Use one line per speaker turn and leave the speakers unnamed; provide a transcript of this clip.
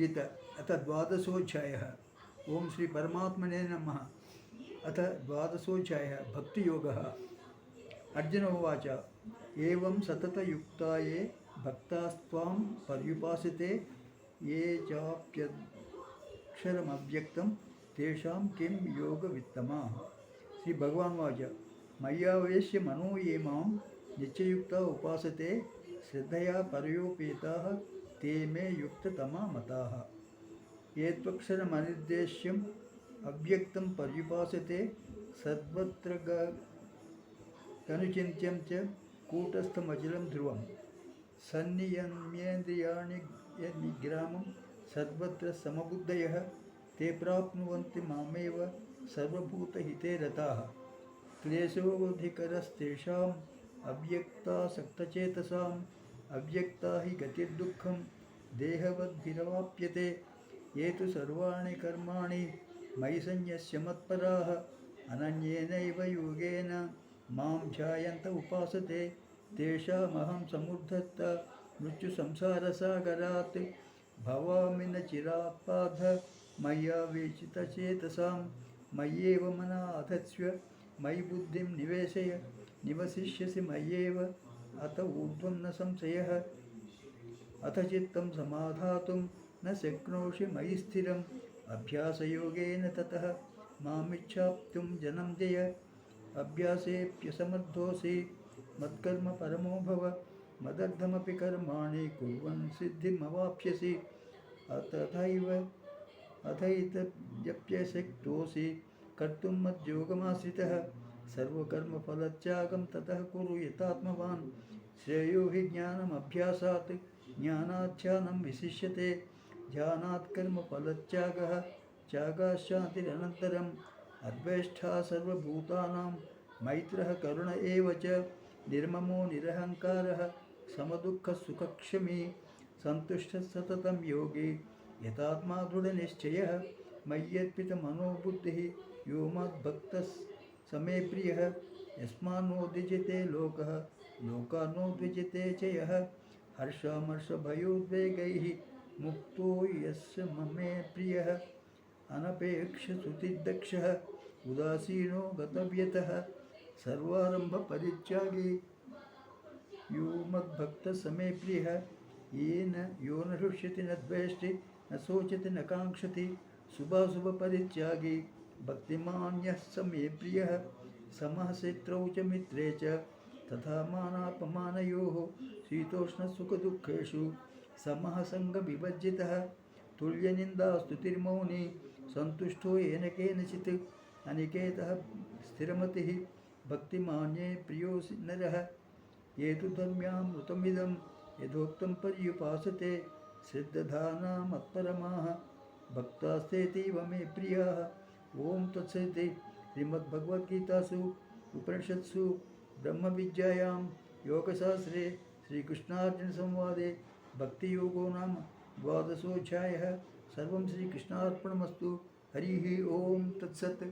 भगवद्गीता अथ द्वादशोऽध्यायः। ओम श्री परमात्मने नमः। अथ द्वादशोऽध्यायः भक्तियोगः। अर्जुन उवाच एवं सततयुक्ता ये भक्तास्त्वां पर्युपासते ये चाप्यक्षरमव्यक्तं तेषां किं योगवित्तमाः। श्री भगवान् उवाच मय्यावेश्य मनो ये मां नित्ययुक्ता उपासते श्रद्धया परयोपेताः ते मे युक्ततमा मताः। ये त्वक्षरमनिर्देश्यम् अव्यक्तं पर्युपासते सर्वत्र गनुचिन्त्यं च कूटस्थमचलं ध्रुवं सन्नियम्येन्द्रियाणि निग्रामं सर्वत्र समबुद्धयः ते प्राप्नुवन्ति मामेव सर्वभूतहिते रताः। क्लेशोऽधिकरस्तेषाम् अव्यक्तासक्तचेतसाम् अव्यक्ता हि गतिर्दुःखं देहवद्भिरवाप्यते। ये तु सर्वाणि कर्माणि मयि सन्न्यस्य मत्पराः अनन्येनैव योगेन मां ध्यायन्त उपासते तेषामहं समुद्धर्ता मृत्युसंसारसागरात् भवामि न चिरात् पार्थ मय्यावेशितचेतसां मय्येव मना अधत्स्व मयि बुद्धिं निवेशय निवसिष्यसि मय्येव अत ऊर्ध्वं न संशयः। अथ चित्तं समाधातुं न शक्नोषि मयि स्थिरम् अभ्यासयोगेन ततः मामिच्छाप्तुं जनञ्जय। अभ्यासेऽप्यसमर्थोऽसि मत्कर्म परमो भव मदर्थमपि कर्माणि कुर्वन् सिद्धिमवाप्स्यसि। अथैतद्यप्यशक्तोऽसि कर्तुं मद्योगमाश्रितः सर्वकर्मफलत्यागं ततः कुरु यतात्मवान्। श्रेयो हि ज्ञानमभ्यासात् ज्ञानाध्यानं विशिष्यते ध्यानात् कर्मफलत्यागः त्यागाशान्तिरनन्तरम्। अद्वेष्टा सर्वभूतानां मैत्रः करुण एव च निर्ममो निरहङ्कारः समदुःखसुखक्षमी सन्तुष्टः सततं योगी यतात्मा दृढनिश्चयः। मय्यर्पितमनोबुद्धिः यो मद्भक्तः समे प्रियः यस्मान्नो द्विजते लोकः लोकान्नो द्विजते च यः। हर्षामर्षभयोद्वेगैः मुक्तो यस्य ममे प्रियः अनपेक्षश्रुतिदक्षः उदासीनो गतव्यतः सर्वारम्भपरित्यागी यो मद्भक्तः समे प्रियः। येन यो न हृष्यति न द्वेष्टि न शोचति न काङ्क्षति शुभाशुभपरित्यागी भक्तिमान् यः समे प्रियः। समः शत्रौ च मित्रे च तथा मानापमानयोः शीतोष्णसुखदुःखेषु समः सङ्गविवर्जितः। तुल्यनिन्दास्तुतिर्मौनी सन्तुष्टो येन केनचित् अनिकेतः स्थिरमतिः भक्तिमान् ये प्रियोऽसि नरः। ये तु धर्म्यामृतमिदं यथोक्तं पर्युपासते श्रद्धाना मत्परमाः भक्तास्तेतीव मे प्रियाः। ओम तत्सदिति श्रीमद्भगवद्गीतासु उपनिषत्सु ब्रह्मविद्यायां योगशास्त्रे श्रीकृष्णार्जुनसंवादे भक्तियोगो नाम द्वादशोऽध्यायः। सर्वं श्रीकृष्णार्पणमस्तु। हरिः ओम तत्सत्।